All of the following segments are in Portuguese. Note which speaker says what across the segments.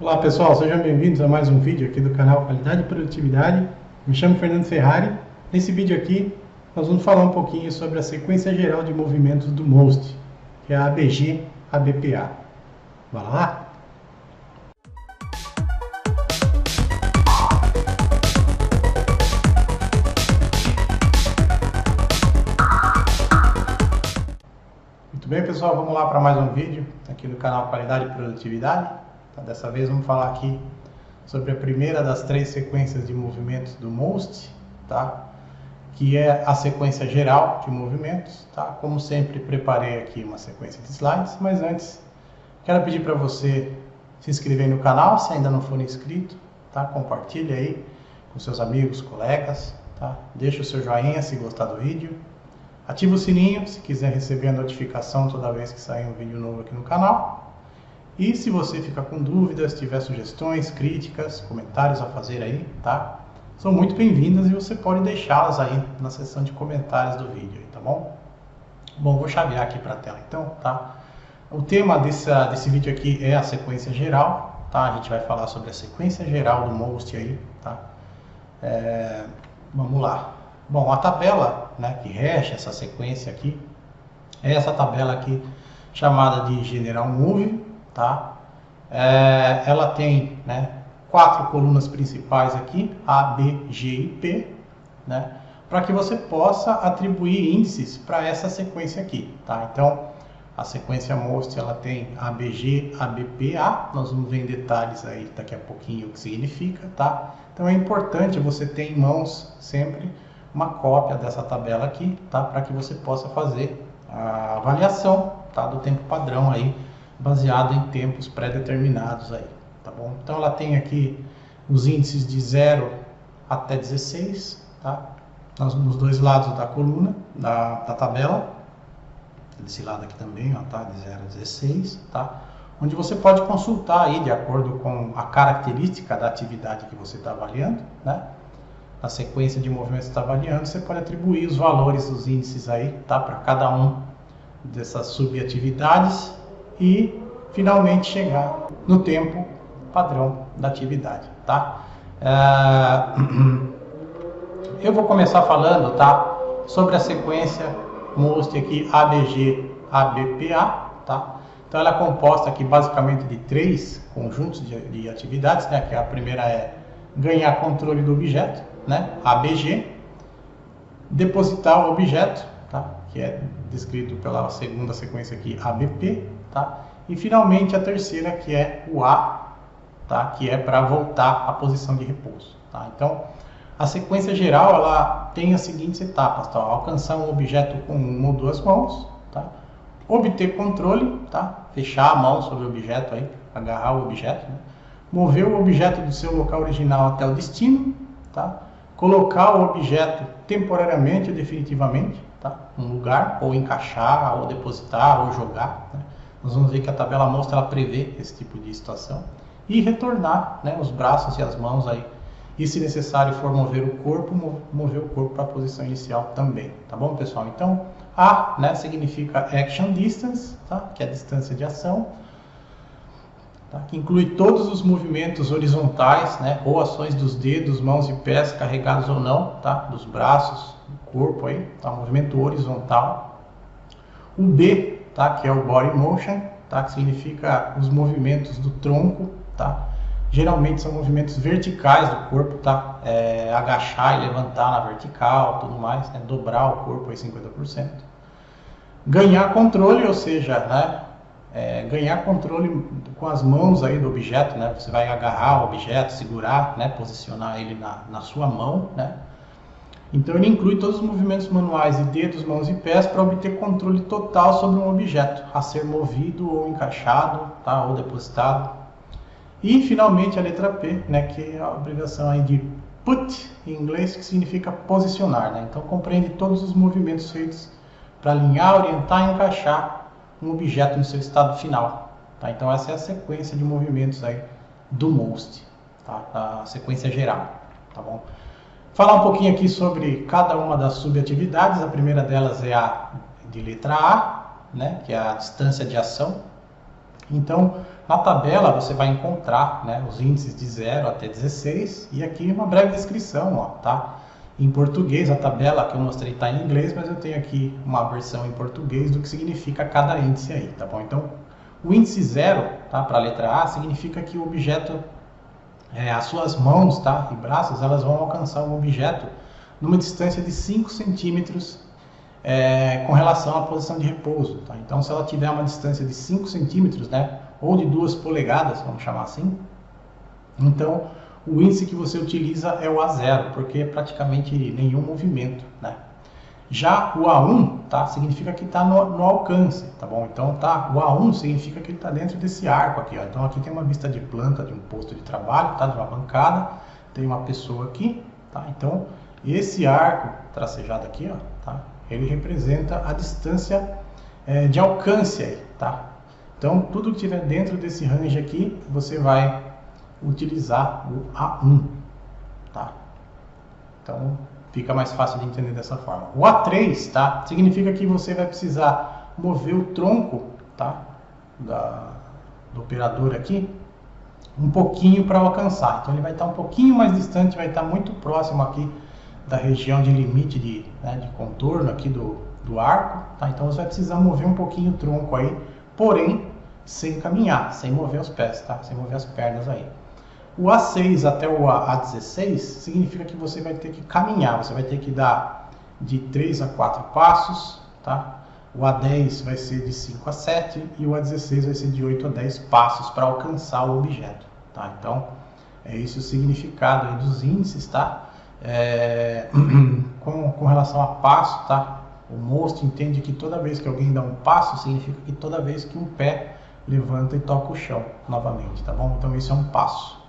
Speaker 1: Olá pessoal, sejam bem-vindos a mais um vídeo aqui do canal Qualidade e Produtividade. Me chamo Fernando Ferrari. Nesse vídeo aqui nós vamos falar um pouquinho sobre a sequência geral de movimentos do MOST, que é a ABG-ABPA. Bora lá? Muito bem pessoal, vamos lá para mais um vídeo aqui do canal Qualidade e Produtividade. Dessa vez vamos falar aqui sobre a primeira das três sequências de movimentos do MOST, tá? Que é a sequência geral de movimentos, tá? Como sempre, preparei aqui uma sequência de slides, mas antes quero pedir para você se inscrever no canal, se ainda não for inscrito, tá? Compartilhe aí com seus amigos, colegas, tá? Deixa o seu joinha se gostar do vídeo, ativa o sininho se quiser receber a notificação toda vez que sair um vídeo novo aqui no canal. E se você ficar com dúvidas, tiver sugestões, críticas, comentários a fazer aí, tá? São muito bem-vindas e você pode deixá-las aí na seção de comentários do vídeo, tá bom? Bom, vou chavear aqui para a tela então, tá? O tema desse vídeo aqui é a sequência geral, tá? A gente vai falar sobre a sequência geral do MOST aí, tá? Vamos lá. Bom, a tabela, né, que rege essa sequência aqui, é essa tabela aqui chamada de General Move, tá? Ela tem, né, 4 colunas principais aqui, A, B, G e P, né, para que você possa atribuir índices para essa sequência aqui, tá? Então, a sequência MOST ela tem ABG, ABPA, nós vamos ver em detalhes aí daqui a pouquinho o que significa, tá? Então é importante você ter em mãos sempre uma cópia dessa tabela aqui, tá? Para que você possa fazer a avaliação, tá, do tempo padrão aí, baseado em tempos pré-determinados aí, tá bom? Então ela tem aqui os índices de 0 até 16, tá? Nos dois lados da coluna, da tabela, desse lado aqui também, ó, tá? De 0 a 16, tá? Onde você pode consultar aí de acordo com a característica da atividade que você está avaliando, né? A sequência de movimentos que você está avaliando, você pode atribuir os valores dos índices aí, tá? Para cada um dessas subatividades e finalmente chegar no tempo padrão da atividade, tá? Eu vou começar falando, tá, sobre a sequência MOST aqui ABG-ABPA, tá? Então ela é composta aqui basicamente de 3 conjuntos de atividades, né? Que a primeira é ganhar controle do objeto, né? ABG, depositar o objeto, tá? Que é descrito pela segunda sequência aqui ABP, tá? E finalmente a terceira, que é o A, tá? Que é para voltar à posição de repouso, tá? Então a sequência geral ela tem as seguintes etapas, tá? Alcançar um objeto com uma ou duas mãos, tá? Obter controle, tá? Fechar a mão sobre o objeto aí, agarrar o objeto, né? Mover o objeto do seu local original até o destino, tá? Colocar o objeto temporariamente ou definitivamente, tá? Um lugar, ou encaixar, ou depositar, ou jogar, né? Nós vamos ver que a tabela MOST ela prevê esse tipo de situação. E retornar, né, os braços e as mãos aí. E se necessário for mover o corpo para a posição inicial também. Tá bom, pessoal? Então, A, né, significa Action Distance, tá? Que é a distância de ação. Tá? Que inclui todos os movimentos horizontais, né, ou ações dos dedos, mãos e pés, carregados ou não, tá? Dos braços, do corpo aí, tá? Movimento horizontal. O B, tá? Que é o Body Motion, tá? Que significa os movimentos do tronco, tá? Geralmente são movimentos verticais do corpo, tá? Agachar e levantar na vertical, tudo mais, né? Dobrar o corpo aí 50%. Ganhar controle, ou seja, né? Ganhar controle com as mãos aí do objeto, né? Você vai agarrar o objeto, segurar, né? Posicionar ele na sua mão, né? Então ele inclui todos os movimentos manuais de dedos, mãos e pés para obter controle total sobre um objeto a ser movido ou encaixado, tá? Ou depositado. E finalmente a letra P, né? Que é a abreviação aí de put em inglês, que significa posicionar, né? Então compreende todos os movimentos feitos para alinhar, orientar e encaixar um objeto no seu estado final, tá? Então essa é a sequência de movimentos aí do MOST, tá? A sequência geral, tá bom? Falar um pouquinho aqui sobre cada uma das subatividades. A primeira delas é a de letra A, né, que é a distância de ação. Então, Na tabela você vai encontrar, né, os índices de 0 até 16 e aqui uma breve descrição, ó, tá? Em português, a tabela que eu mostrei está em inglês, mas eu tenho aqui uma versão em português do que significa cada índice aí, tá bom? Então, o índice 0, tá, para a letra A, significa que o objeto, as suas mãos, tá, e braços, elas vão alcançar o objeto numa distância de 5 centímetros com relação à posição de repouso, tá? Então, se ela tiver uma distância de 5 centímetros, né, ou de 2 polegadas, vamos chamar assim, então o índice que você utiliza é o A0, porque é praticamente nenhum movimento, né? Já o A1, tá, significa que está no alcance, tá bom? Então, tá, o A1 significa que ele está dentro desse arco aqui, ó. Então, aqui tem uma vista de planta de um posto de trabalho, tá, de uma bancada, tem uma pessoa aqui, tá? Então, esse arco tracejado aqui, ó, tá, ele representa a distância de alcance aí, tá? Então, tudo que tiver dentro desse range aqui, você vai utilizar o A1, tá? Então, fica mais fácil de entender dessa forma. O A3, tá? Significa que você vai precisar mover o tronco, tá? Do operador aqui, um pouquinho para alcançar. Então, ele vai estar um pouquinho mais distante, vai estar muito próximo aqui da região de limite de contorno aqui do arco, tá? Então, você vai precisar mover um pouquinho o tronco aí, porém, sem caminhar, sem mover os pés, tá? Sem mover as pernas aí. O A6 até o A16 significa que você vai ter que caminhar, você vai ter que dar de 3 a 4 passos, tá? O A10 vai ser de 5 a 7 e o A16 vai ser de 8 a 10 passos para alcançar o objeto, tá? Então, é esse o significado aí dos índices, tá? Com relação a passo, tá? O monstro entende que toda vez que alguém dá um passo, significa que toda vez que um pé levanta e toca o chão novamente, tá bom? Então, esse é um passo.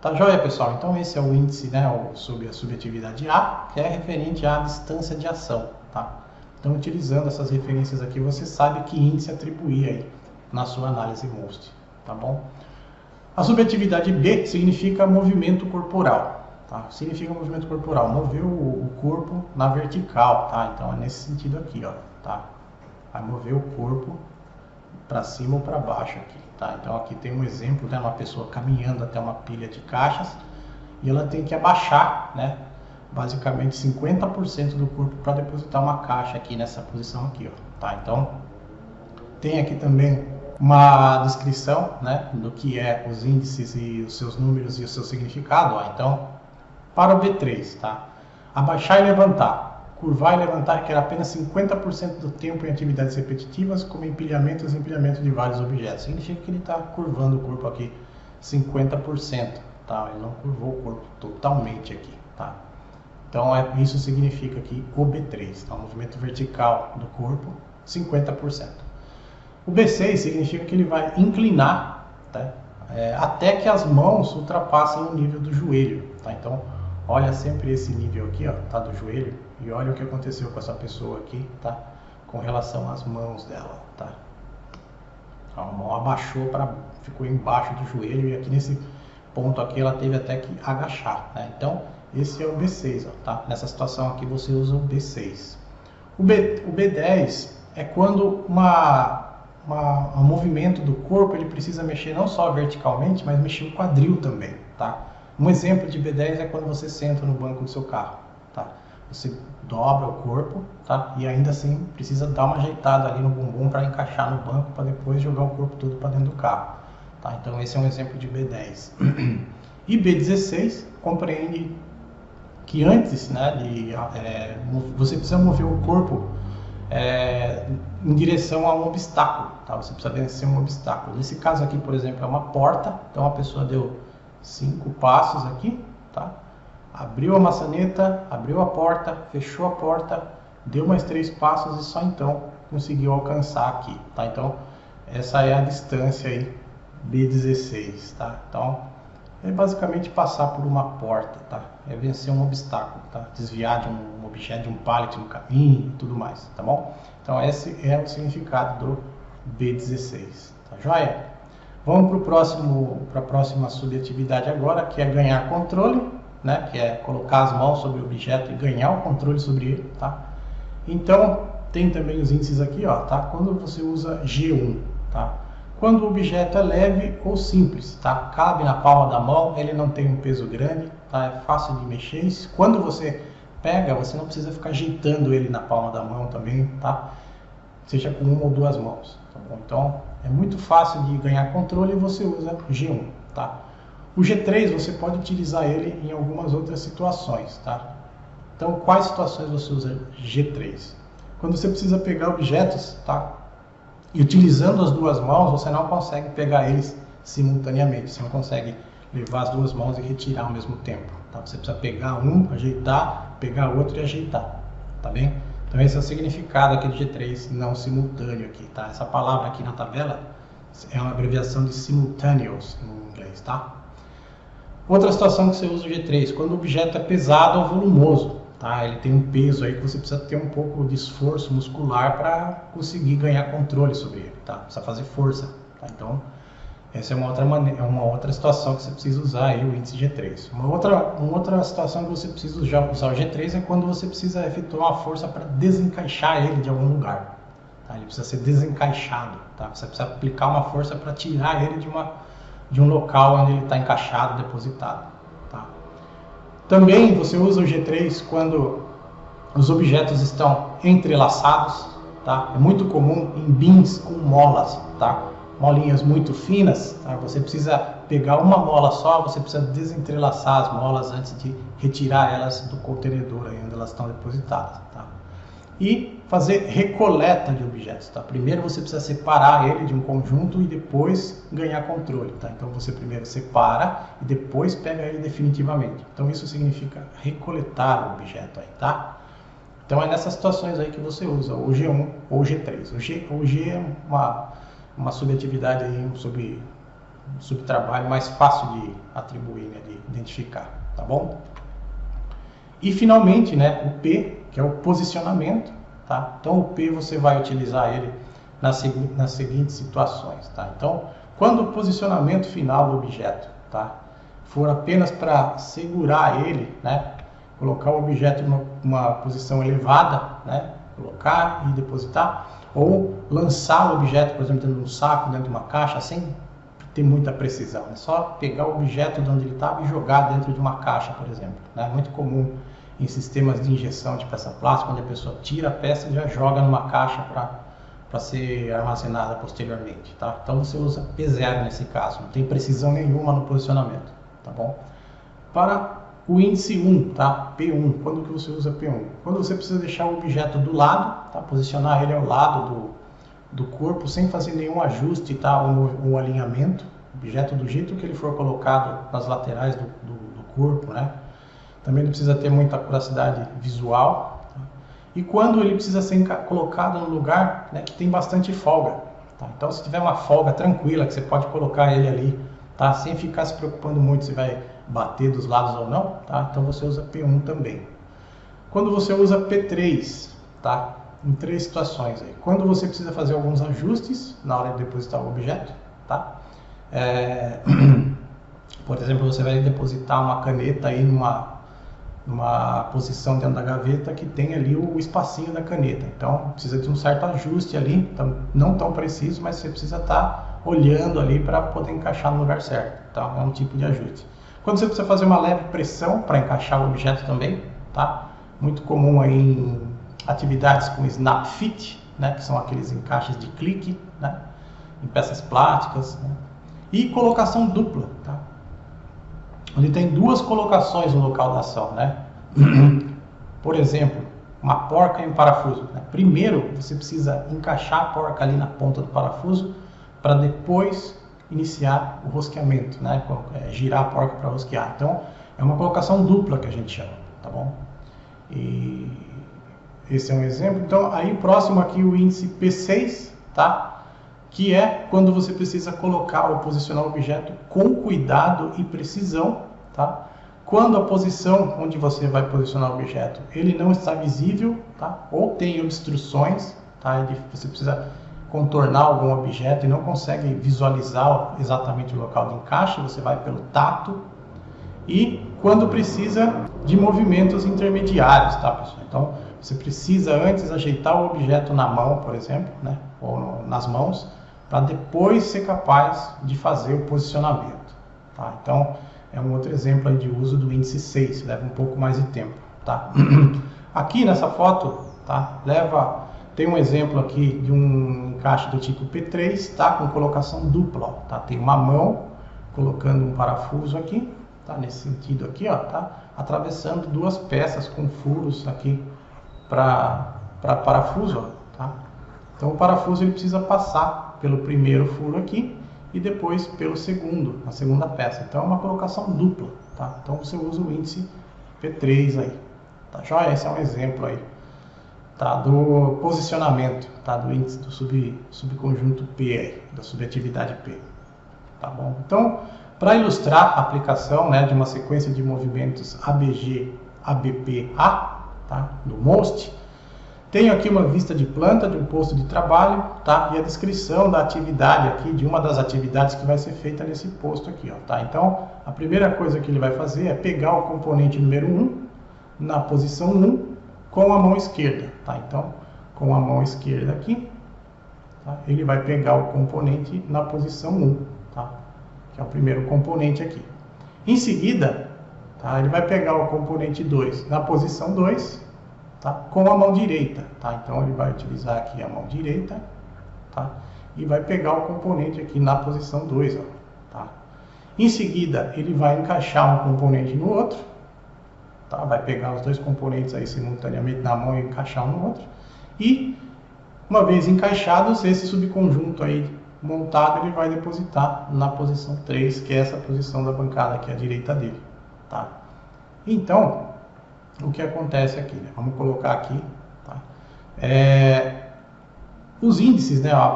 Speaker 1: Tá joia, pessoal? Então esse é o índice, né, sobre a subjetividade A, que é referente à distância de ação, tá? Então, utilizando essas referências aqui, você sabe que índice atribuir aí na sua análise MOST, tá bom? A subjetividade B significa movimento corporal, tá? Significa movimento corporal, mover o corpo na vertical, tá? Então, é nesse sentido aqui, ó, tá? Vai mover o corpo para cima ou para baixo aqui. Tá, então aqui tem um exemplo, né, uma pessoa caminhando até uma pilha de caixas e ela tem que abaixar, né, basicamente 50% do corpo para depositar uma caixa aqui nessa posição aqui, ó, tá? Então tem aqui também uma descrição, né, do que é os índices e os seus números e o seu significado, ó. Então, para o B3, tá? Abaixar e levantar. Curvar e levantar requer apenas 50% do tempo em atividades repetitivas, como empilhamento e desempilhamento de vários objetos. Significa que ele está curvando o corpo aqui 50%, tá? Ele não curvou o corpo totalmente aqui, tá? Então, isso significa que o B3, tá? O movimento vertical do corpo, 50%. O B6 significa que ele vai inclinar, tá? Até que as mãos ultrapassem o nível do joelho, tá? Então, olha sempre esse nível aqui, ó, tá, do joelho, e olha o que aconteceu com essa pessoa aqui, tá, com relação às mãos dela, tá. A mão abaixou, ficou embaixo do joelho, e aqui nesse ponto aqui ela teve até que agachar, né? Então, esse é o B6, ó, tá. Nessa situação aqui você usa o B6. O B10 é quando um movimento do corpo, ele precisa mexer não só verticalmente, mas mexer o quadril também, tá. Um exemplo de B10 é quando você senta no banco do seu carro, tá? Você dobra o corpo, tá? E ainda assim precisa dar uma ajeitada ali no bumbum para encaixar no banco para depois jogar o corpo todo para dentro do carro, tá? Então esse é um exemplo de B10. E B16 compreende que antes, né, você precisa mover o corpo em direção a um obstáculo, tá? Você precisa vencer um obstáculo. Nesse caso aqui, por exemplo, é uma porta, então a pessoa deu 5 passos aqui, tá? Abriu a maçaneta, abriu a porta, fechou a porta, deu mais 3 passos e só então conseguiu alcançar aqui, tá? Então, essa é a distância aí, B16, tá? Então, é basicamente passar por uma porta, tá? É vencer um obstáculo, tá? Desviar de um objeto, de um pallet no caminho e tudo mais, tá bom? Então, esse é o significado do B16, tá joia? Vamos para a próxima subjetividade agora, que é ganhar controle, né? Que é colocar as mãos sobre o objeto e ganhar o controle sobre ele, tá? Então, tem também os índices aqui, ó, tá? Quando você usa G1, tá? quando o objeto é leve ou simples, tá? Cabe na palma da mão, ele não tem um peso grande, tá? É fácil de mexer. Quando você pega, você não precisa ficar ajeitando ele na palma da mão também, tá? Seja com uma ou duas mãos, tá bom? Então é muito fácil de ganhar controle e você usa G1, tá? O G3 você pode utilizar ele em algumas outras situações, tá? Então quais situações você usa G3? Quando você precisa pegar objetos, tá? E utilizando as duas mãos, você não consegue pegar eles simultaneamente. Você não consegue levar as duas mãos e retirar ao mesmo tempo. Tá? Você precisa pegar um, ajeitar, pegar outro e ajeitar. Tá bem? Então esse é o significado aqui do G3 não simultâneo aqui. Tá? Essa palavra aqui na tabela é uma abreviação de simultaneous em inglês. Tá? Outra situação que você usa o G3, quando o objeto é pesado ou volumoso. Tá? Ele tem um peso aí que você precisa ter um pouco de esforço muscular para conseguir ganhar controle sobre ele, tá? Precisa fazer força, tá? Então essa é uma outra situação que você precisa usar aí o índice G3. Uma outra situação que você precisa usar o G3 é quando você precisa efetuar uma força para desencaixar ele de algum lugar, tá? Ele precisa ser desencaixado, tá? Você precisa aplicar uma força para tirar ele de um local onde ele está encaixado, depositado, tá? Também você usa o G3 quando os objetos estão entrelaçados, tá? É muito comum em bins com molas, tá? Molinhas muito finas, tá? Você precisa pegar uma mola só, você precisa desentrelaçar as molas antes de retirar elas do contenedor aí onde elas estão depositadas, tá? E fazer recoleta de objetos, tá? Primeiro você precisa separar ele de um conjunto e depois ganhar controle, tá? Então você primeiro separa e depois pega ele definitivamente. Então isso significa recoletar o objeto aí, tá? Então é nessas situações aí que você usa o G1 ou o G3. O G é uma subatividade aí, um subtrabalho mais fácil de atribuir, né? De identificar, tá bom? E finalmente, né, o P, que é o posicionamento, tá? Então o P você vai utilizar ele nas seguintes situações, tá? Então, quando o posicionamento final do objeto, tá, for apenas para segurar ele, né, colocar o objeto numa posição elevada, né, colocar e depositar, ou lançar o objeto, por exemplo, dentro de um saco, dentro de uma caixa, sem ter muita precisão. É só pegar o objeto de onde ele estava e jogar dentro de uma caixa, por exemplo, né? Muito comum em sistemas de injeção de peça plástica, onde a pessoa tira a peça e já joga numa caixa para ser armazenada posteriormente, tá? Então você usa P0 nesse caso, não tem precisão nenhuma no posicionamento, tá bom? Para o índice 1, tá? P1, quando que você usa P1? Quando você precisa deixar o objeto do lado, tá? Posicionar ele ao lado do corpo sem fazer nenhum ajuste, tá? Um alinhamento, o objeto do jeito que ele for colocado nas laterais do corpo, né? Também não precisa ter muita curiosidade visual, tá? E quando ele precisa ser colocado no lugar, né, que tem bastante folga, tá? Então se tiver uma folga tranquila, que você pode colocar ele ali, tá? Sem ficar se preocupando muito se vai bater dos lados ou não, tá? Então você usa P1 também. Quando você usa P3, tá? Em três situações aí. Quando você precisa fazer alguns ajustes na hora de depositar o objeto, tá? Por exemplo, você vai depositar uma caneta aí numa posição dentro da gaveta que tem ali o espacinho da caneta. Então precisa de um certo ajuste ali, então, não tão preciso, mas você precisa estar olhando ali para poder encaixar no lugar certo. Então é um tipo de ajuste. Quando você precisa fazer uma leve pressão para encaixar o objeto também, tá? Muito comum aí em atividades com snap fit, né? Que são aqueles encaixes de clique, né? Em peças plásticas, né? E colocação dupla, tá? Onde tem duas colocações no local da ação, né? Por exemplo, uma porca e um parafuso, né? Primeiro você precisa encaixar a porca ali na ponta do parafuso para depois iniciar o rosqueamento, né? Girar a porca para rosquear. Então é uma colocação dupla que a gente chama, tá bom? E esse é um exemplo. Então aí próximo aqui o índice P6, tá? Que é quando você precisa colocar ou posicionar o objeto com cuidado e precisão, tá? Quando a posição onde você vai posicionar o objeto, ele não está visível, tá? Ou tem obstruções, tá? Você precisa contornar algum objeto e não consegue visualizar exatamente o local de encaixe, você vai pelo tato. E quando precisa de movimentos intermediários, tá, pessoal? Então, você precisa antes ajeitar o objeto na mão, por exemplo, né? Ou nas mãos, para depois ser capaz de fazer o posicionamento. Tá? Então, é um outro exemplo aí de uso do índice 6, leva um pouco mais de tempo. Tá? Aqui nessa foto, tá? Tem um exemplo aqui de um encaixe do tipo P3, tá? Com colocação dupla. Ó, tá? Tem uma mão colocando um parafuso aqui, tá? Nesse sentido aqui, ó, tá? Atravessando duas peças com furos aqui para parafuso. Ó, tá? Então o parafuso ele precisa passar pelo primeiro furo aqui e depois pelo segundo, a segunda peça. Então é uma colocação dupla. Tá? Então você usa o índice P3 aí. Tá joia? Esse é um exemplo aí, tá, do posicionamento, tá, do índice do subconjunto P aí, da subatividade P. Tá bom? Então, para ilustrar a aplicação, né, de uma sequência de movimentos ABG, ABPA, tá, do MOST, tenho aqui uma vista de planta de um posto de trabalho, tá, e a descrição da atividade aqui, de uma das atividades que vai ser feita nesse posto aqui, ó, tá? Então, a primeira coisa que ele vai fazer é pegar o componente número 1 na posição 1 com a mão esquerda, tá? Então, com a mão esquerda aqui, tá, ele vai pegar o componente na posição 1, tá? Que é o primeiro componente aqui. Em seguida, tá, ele vai pegar o componente 2 na posição 2, tá, com a mão direita, tá? Então, ele vai utilizar aqui a mão direita, tá? E vai pegar o componente aqui na posição 2, ó, tá? Em seguida, ele vai encaixar um componente no outro, tá? Vai pegar os dois componentes aí simultaneamente na mão e encaixar um no outro. E, uma vez encaixados, esse subconjunto aí montado, ele vai depositar na posição 3, que é essa posição da bancada aqui à direita dele. Tá? Então, o que acontece aqui? Né? Vamos colocar aqui. Tá? Os índices, né? Ó, a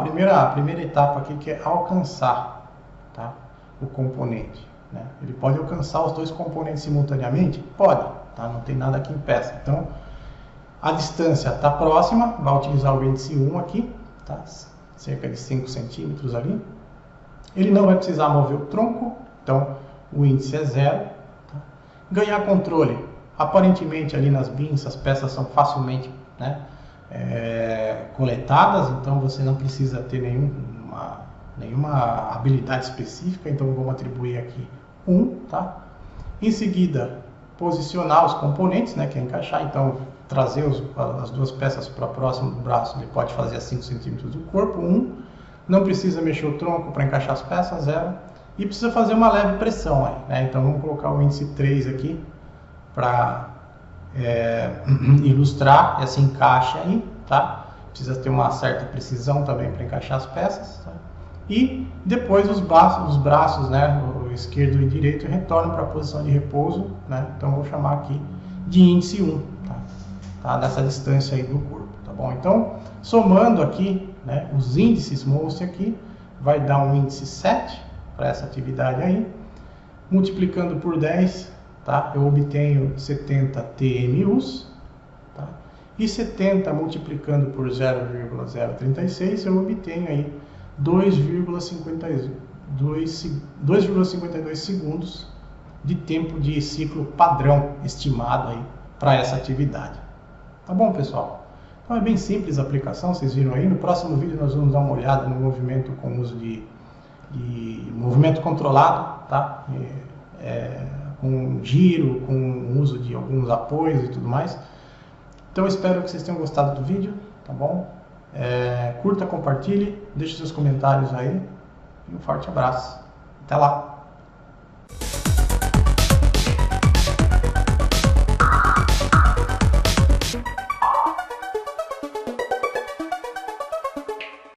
Speaker 1: primeira etapa aqui que é alcançar, tá, o componente. Né? Ele pode alcançar os dois componentes simultaneamente? Pode, tá? Não tem nada que impeça. Então, a distância está próxima, vai utilizar o índice 1 aqui, tá? Cerca de 5 centímetros ali. Ele não vai precisar mover o tronco, então o índice é 0. Tá? Ganhar controle. Aparentemente ali nas bins as peças são facilmente, né, coletadas, então você não precisa ter nenhuma habilidade específica, então vamos atribuir aqui 1, tá? Em seguida, posicionar os componentes, né, que é encaixar, então trazer as duas peças para próximo do braço, ele pode fazer a 5 centímetros do corpo, 1, não precisa mexer o tronco para encaixar as peças, 0, e precisa fazer uma leve pressão aí, né? Então vamos colocar o índice 3 aqui para ilustrar esse encaixe aí, tá? Precisa ter uma certa precisão também para encaixar as peças, tá? E depois os braços, né, o esquerdo e o direito retornam para a posição de repouso, né? Então vou chamar aqui de índice 1, tá? Nessa distância aí do corpo, tá bom? Então, somando aqui, né, os índices MOST aqui, vai dar um índice 7 para essa atividade aí, multiplicando por 10, tá? Eu obtenho 70 TMUs, tá? E 70 multiplicando por 0,036, eu obtenho aí 2,52 segundos de tempo de ciclo padrão estimado aí para essa atividade. Tá bom, pessoal? Então é bem simples a aplicação, vocês viram aí. No próximo vídeo nós vamos dar uma olhada no movimento com uso de movimento controlado, tá? Com giro, com uso de alguns apoios e tudo mais. Então eu espero que vocês tenham gostado do vídeo, tá bom? Curta, compartilhe, deixe seus comentários aí e um forte abraço. Até lá!